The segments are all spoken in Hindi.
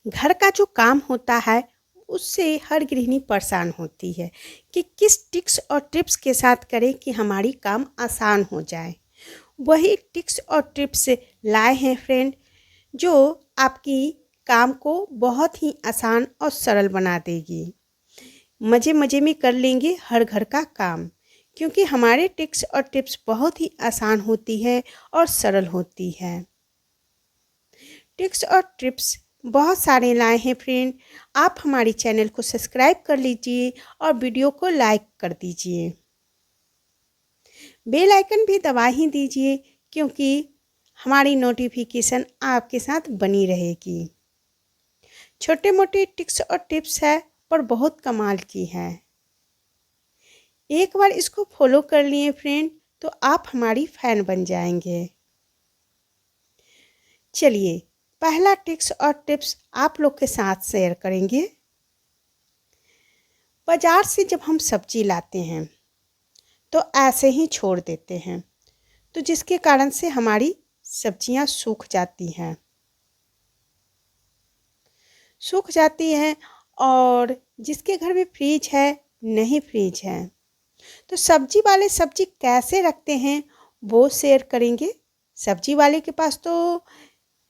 घर का जो काम होता है उससे हर गृहिणी परेशान होती है कि किस टिप्स और टिप्स के साथ करें कि हमारी काम आसान हो जाए। वही टिप्स और टिप्स लाए हैं फ्रेंड, जो आपकी काम को बहुत ही आसान और सरल बना देगी। मज़े मज़े में कर लेंगे हर घर का काम, क्योंकि हमारे टिप्स और टिप्स बहुत ही आसान होती है और सरल होती है। टिप्स और टिप्स बहुत सारे लाए हैं फ्रेंड। आप हमारी चैनल को सब्सक्राइब कर लीजिए और वीडियो को लाइक कर दीजिए। बेल आइकन भी दबा ही दीजिए, क्योंकि हमारी नोटिफिकेशन आपके साथ बनी रहेगी। छोटे मोटे टिप्स और टिप्स है पर बहुत कमाल की है। एक बार इसको फॉलो कर लिए फ्रेंड तो आप हमारी फैन बन जाएंगे। चलिए पहला टिप्स और टिप्स आप लोग के साथ शेयर करेंगे। बाजार से जब हम सब्जी लाते हैं तो ऐसे ही छोड़ देते हैं, तो जिसके कारण से हमारी सब्जियां सूख जाती हैं और जिसके घर में फ्रिज है नहीं फ्रिज है, तो सब्जी वाले सब्जी कैसे रखते हैं वो शेयर करेंगे। सब्जी वाले के पास तो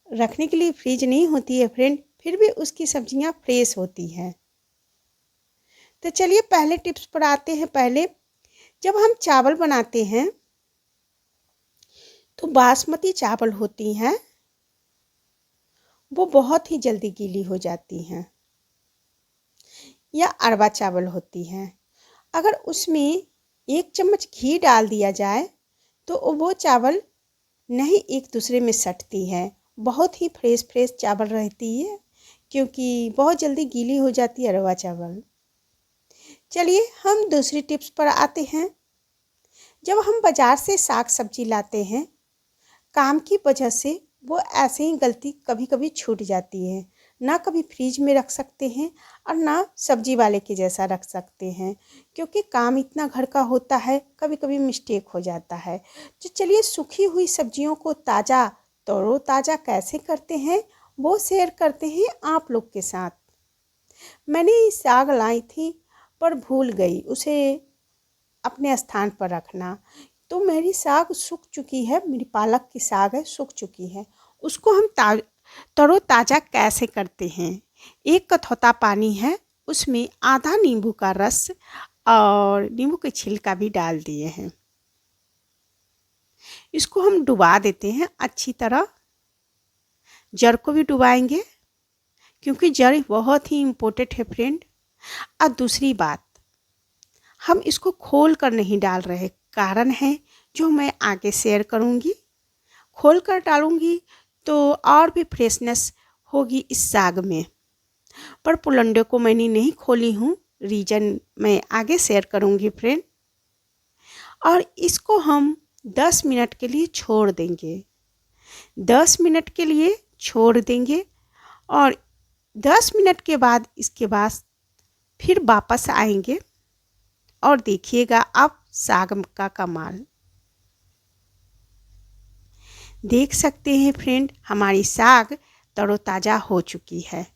रखने के लिए फ्रिज नहीं होती है फ्रेंड, फिर भी उसकी सब्जियां फ्रेश होती हैं। तो चलिए पहले टिप्स पर आते हैं। पहले जब हम चावल बनाते हैं तो बासमती चावल होती हैं वो बहुत ही जल्दी गीली हो जाती हैं, या अरवा चावल होती हैं। अगर उसमें 1 चम्मच घी डाल दिया जाए तो वो चावल नहीं एक दूसरे में सटती है, बहुत ही फ्रेश चावल रहती है, क्योंकि बहुत जल्दी गीली हो जाती है अरवा चावल। चलिए हम दूसरी टिप्स पर आते हैं। जब हम बाज़ार से साग सब्जी लाते हैं, काम की वजह से वो ऐसे ही गलती कभी कभी छूट जाती है, ना कभी फ्रिज में रख सकते हैं और ना सब्जी वाले के जैसा रख सकते हैं, क्योंकि काम इतना घर का होता है, कभी कभी मिस्टेक हो जाता है। तो चलिए सूखी हुई सब्जियों को ताज़ा तरोताज़ा कैसे करते हैं वो शेयर करते हैं आप लोग के साथ। मैंने साग लाई थी पर भूल गई उसे अपने स्थान पर रखना, तो मेरी साग सूख चुकी है, मेरी पालक की साग है सूख चुकी है। उसको हम तरोताज़ा कैसे करते हैं। 1 कटोरा पानी है, उसमें आधा नींबू का रस और नींबू के छिलका भी डाल दिए हैं। इसको हम डुबा देते हैं अच्छी तरह। जड़ को भी डुबाएंगे, क्योंकि जड़ बहुत ही इम्पोर्टेंट है फ्रेंड। और दूसरी बात, हम इसको खोल कर नहीं डाल रहे, कारण है जो मैं आगे शेयर करूंगी। खोल कर डालूंगी तो और भी फ्रेशनेस होगी इस साग में, पर पुलंडे को मैंने नहीं खोली हूँ, रीज़न मैं आगे शेयर करूंगी फ्रेंड। और इसको हम 10 मिनट के लिए छोड़ देंगे। 10 मिनट के लिए छोड़ देंगे और 10 मिनट के बाद इसके बाद फिर वापस आएंगे और देखिएगा आप साग का कमाल। देख सकते हैं फ्रेंड, हमारी साग तरोताज़ा हो चुकी है।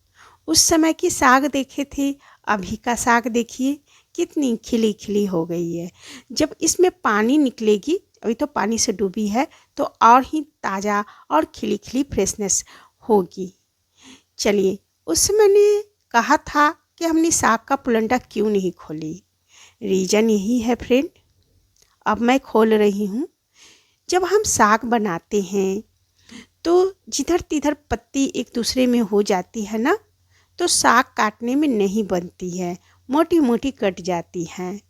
उस समय की साग देखे थे, अभी का साग देखिए कितनी खिली खिली हो गई है। जब इसमें पानी निकलेगी, अभी तो पानी से डूबी है, तो और ही ताज़ा और खिली खिली फ्रेशनेस होगी। चलिए, उस समय मैंने कहा था कि हमने साग का पुलंडा क्यों नहीं खोली, रीज़न यही है फ्रेंड। अब मैं खोल रही हूँ। जब हम साग बनाते हैं तो जिधर तिधर पत्ती एक दूसरे में हो जाती है ना, तो साग काटने में नहीं बनती है, मोटी मोटी कट जाती हैं।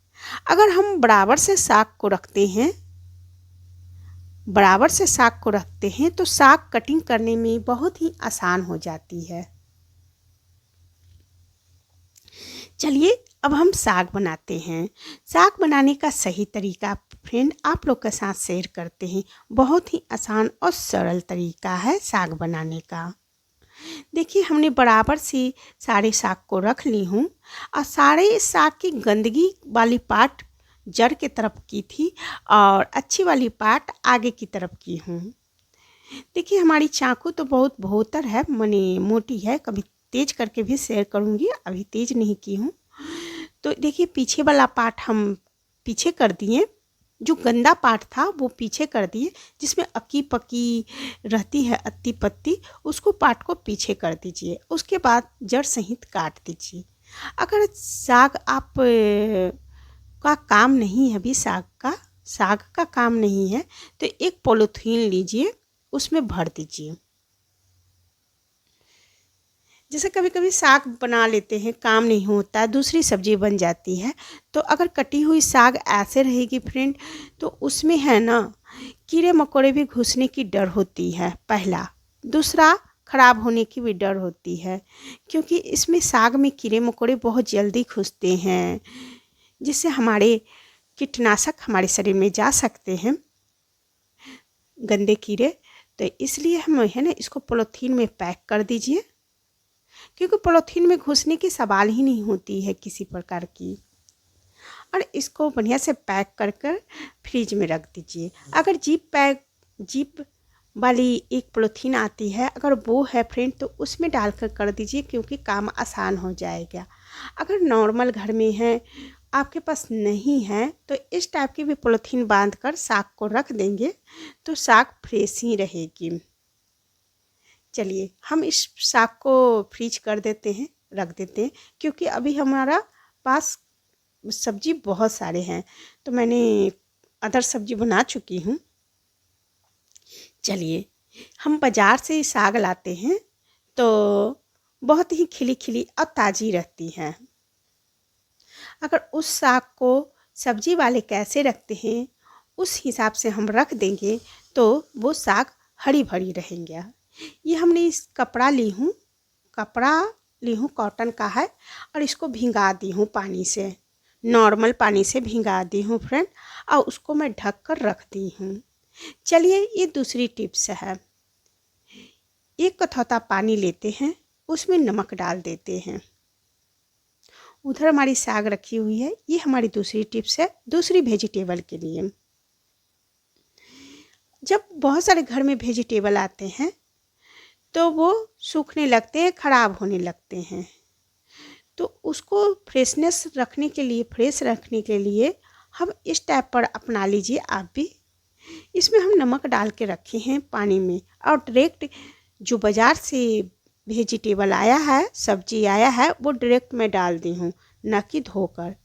अगर हम बराबर से साग को रखते हैं तो साग कटिंग करने में बहुत ही आसान हो जाती है। चलिए अब हम साग बनाते हैं। साग बनाने का सही तरीका फ्रेंड आप लोग के साथ शेयर करते हैं। बहुत ही आसान और सरल तरीका है साग बनाने का। देखिए, हमने बराबर से सारे साग को रख ली हूँ और सारे साग की गंदगी वाली पार्ट जड़ के तरफ की थी और अच्छी वाली पार्ट आगे की तरफ की हूँ। देखिए, हमारी चाकू तो बहुत बहुतर है, मने मोटी है, कभी तेज करके भी शेयर करूँगी, अभी तेज नहीं की हूँ। तो देखिए पीछे वाला पार्ट हम पीछे कर दिए, जो गंदा पार्ट था वो पीछे कर दिए, जिसमें अक्की पक्की रहती है अत्ती पत्ती, उसको पार्ट को पीछे कर दीजिए। उसके बाद जड़ सहित काट दीजिए। अगर साग आप का काम नहीं है, अभी साग का काम नहीं है, तो एक पॉलीथीन लीजिए, उसमें भर दीजिए। जैसे कभी कभी साग बना लेते हैं, काम नहीं होता, दूसरी सब्जी बन जाती है, तो अगर कटी हुई साग ऐसे रहेगी फ्रेंड, तो उसमें है ना कीड़े मकोड़े भी घुसने की डर होती है, पहला। दूसरा, खराब होने की भी डर होती है, क्योंकि इसमें साग में कीड़े मकोड़े बहुत जल्दी घुसते हैं, जिससे हमारे कीटनाशक हमारे शरीर में जा सकते हैं, गंदे कीड़े। तो इसलिए हम है ना इसको पॉलीथीन में पैक कर दीजिए, क्योंकि पॉलीथीन में घुसने की सवाल ही नहीं होती है किसी प्रकार की। और इसको बढ़िया से पैक कर कर फ्रिज में रख दीजिए। अगर जीप वाली एक पॉलीथीन आती है, अगर वो है फ्रेंड, तो उसमें डालकर कर दीजिए, क्योंकि काम आसान हो जाएगा। अगर नॉर्मल घर में है, आपके पास नहीं है, तो इस टाइप की भी पॉलीथीन बांध कर साग को रख देंगे, तो साग फ्रेश ही रहेगी। चलिए हम इस साग को फ्रीज कर देते हैं, रख देते हैं, क्योंकि अभी हमारा पास सब्जी बहुत सारे हैं, तो मैंने अदर सब्जी बना चुकी हूँ। चलिए हम बाज़ार से साग लाते हैं, तो बहुत ही खिली खिली और ताज़ी रहती है। अगर उस साग को सब्जी वाले कैसे रखते हैं, उस हिसाब से हम रख देंगे, तो वो साग हरी भरी रहेंगे। ये हमने इस कपड़ा ली हूँ कॉटन का है, और इसको भिंगा दी हूँ पानी से, नॉर्मल पानी से भिंगा दी हूँ फ्रेंड, और उसको मैं ढक कर रख दी हूँ। चलिए ये दूसरी टिप्स है। एक कटोरा पानी लेते हैं, उसमें नमक डाल देते हैं। उधर हमारी साग रखी हुई है, ये हमारी दूसरी टिप्स है, दूसरी वेजिटेबल के लिए। जब बहुत सारे घर में वेजिटेबल आते हैं, तो वो सूखने लगते हैं, ख़राब होने लगते हैं, तो उसको फ्रेश रखने के लिए हम इस टाइप पर अपना लीजिए आप भी। इसमें हम नमक डाल के रखे हैं पानी में, और डायरेक्ट जो बाज़ार से वेजिटेबल आया है, सब्जी आया है, वो डायरेक्ट मैं डाल दी हूँ, ना कि धोकर।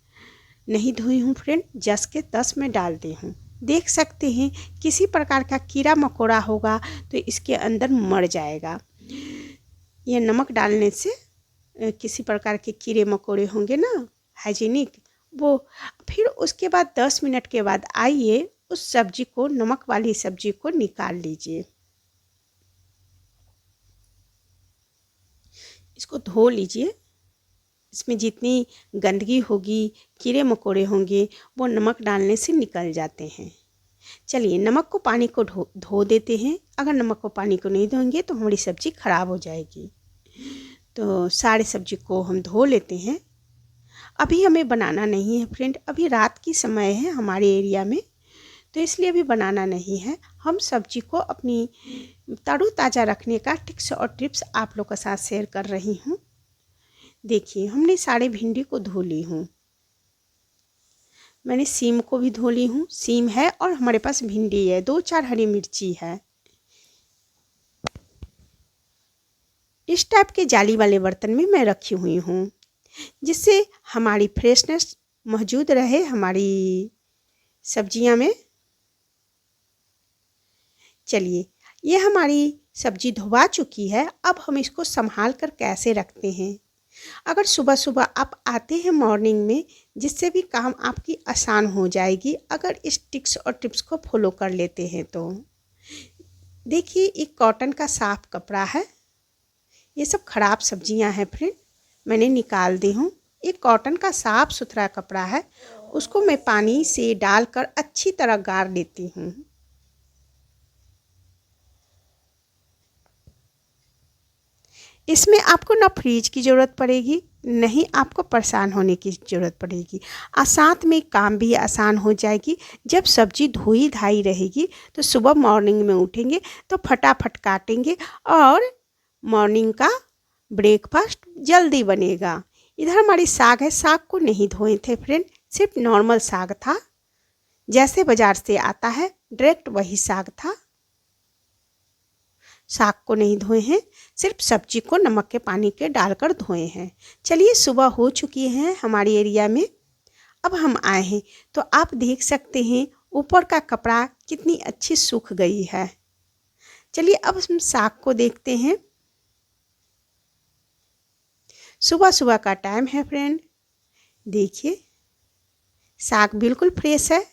नहीं धोई हूँ फ्रेंड, जस के तस में डाल दी हूँ। देख सकते हैं किसी प्रकार का कीड़ा मकोड़ा होगा तो इसके अंदर मर जाएगा। ये नमक डालने से किसी प्रकार के कीड़े मकोड़े होंगे ना हाइजीनिक, वो फिर उसके बाद 10 मिनट के बाद आइए उस सब्जी को, नमक वाली सब्जी को निकाल लीजिए। इसको धो लीजिए, इसमें जितनी गंदगी होगी, कीड़े मकोड़े होंगे, वो नमक डालने से निकल जाते हैं। चलिए नमक को पानी को धो देते हैं। अगर नमक को पानी को नहीं धोएंगे तो हमारी सब्ज़ी ख़राब हो जाएगी। तो सारे सब्जी को हम धो लेते हैं। अभी हमें बनाना नहीं है फ्रेंड, अभी रात की समय है हमारे एरिया में, तो इसलिए अभी बनाना नहीं है। हम सब्जी को अपनी तरोताज़ा रखने का टिप्स आप लोग के साथ शेयर कर रही हूँ। देखिए हमने सारे भिंडी को धो ली हूँ, मैंने सीम को भी धो ली हूँ, सीम है और हमारे पास भिंडी है, 2-4 हरी मिर्ची है। इस टाइप के जाली वाले बर्तन में मैं रखी हुई हूँ, जिससे हमारी फ्रेशनेस मौजूद रहे हमारी सब्जियां में। चलिए ये हमारी सब्जी धुआ चुकी है, अब हम इसको संभाल कर कैसे रखते हैं। अगर सुबह सुबह आप आते हैं मॉर्निंग में, जिससे भी काम आपकी आसान हो जाएगी अगर इस टिप्स को फॉलो कर लेते हैं तो। देखिए एक कॉटन का साफ कपड़ा है, ये सब खराब सब्जियां हैं फ्रेंड, मैंने निकाल दी हूँ। एक कॉटन का साफ सुथरा कपड़ा है, उसको मैं पानी से डालकर अच्छी तरह गार लेती हूँ। इसमें आपको ना फ्रीज की ज़रूरत पड़ेगी, नहीं आपको परेशान होने की ज़रूरत पड़ेगी, और साथ में काम भी आसान हो जाएगी। जब सब्जी धोई धाई रहेगी तो सुबह मॉर्निंग में उठेंगे तो फटाफट काटेंगे और मॉर्निंग का ब्रेकफास्ट जल्दी बनेगा। इधर हमारी साग है, साग को नहीं धोए थे फ्रेंड, सिर्फ नॉर्मल साग था, जैसे बाजार से आता है डायरेक्ट वही साग था। साग को नहीं धोए हैं, सिर्फ सब्जी को नमक के पानी के डालकर धोए हैं। चलिए सुबह हो चुकी है हमारी एरिया में। अब हम आए हैं तो आप देख सकते हैं ऊपर का कपड़ा कितनी अच्छी सूख गई है। चलिए अब हम साग को देखते हैं। सुबह सुबह का टाइम है फ्रेंड, देखिए साग बिल्कुल फ्रेश है।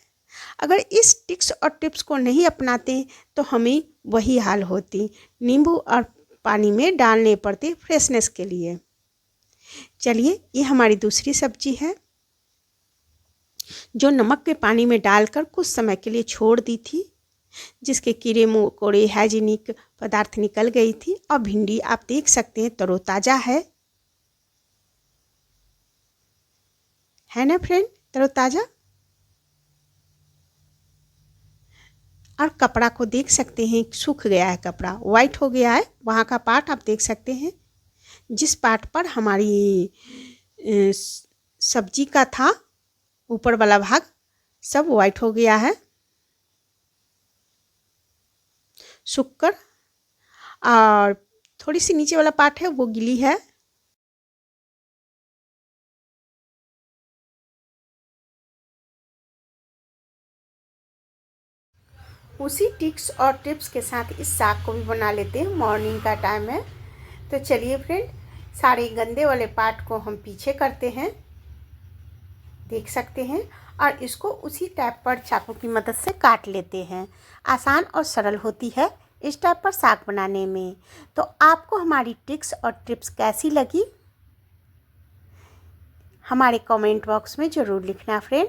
अगर इस टिक्स और टिप्स को नहीं अपनाते तो हमें वही हाल होती, नींबू और पानी में डालने पड़ते फ्रेशनेस के लिए। चलिए ये हमारी दूसरी सब्जी है जो नमक के पानी में डालकर कुछ समय के लिए छोड़ दी थी, जिसके कीड़े मकोड़े हाइजीनिक पदार्थ निकल गई थी। और भिंडी आप देख सकते हैं तरोताज़ा है ना फ्रेंड, तरोताज़ा। और कपड़ा को देख सकते हैं सूख गया है, कपड़ा वाइट हो गया है। वहाँ का पार्ट आप देख सकते हैं, जिस पार्ट पर हमारी सब्जी का था ऊपर वाला भाग सब वाइट हो गया है सूखकर, और थोड़ी सी नीचे वाला पार्ट है वो गीली है। उसी टिक्स और टिप्स के साथ इस साग को भी बना लेते हैं, मॉर्निंग का टाइम है। तो चलिए फ्रेंड, सारे गंदे वाले पार्ट को हम पीछे करते हैं, देख सकते हैं, और इसको उसी टाइप पर चाकू की मदद से काट लेते हैं। आसान और सरल होती है इस टाइप पर साग बनाने में। तो आपको हमारी टिक्स और टिप्स कैसी लगी हमारे कमेंट बॉक्स में ज़रूर लिखना फ्रेंड।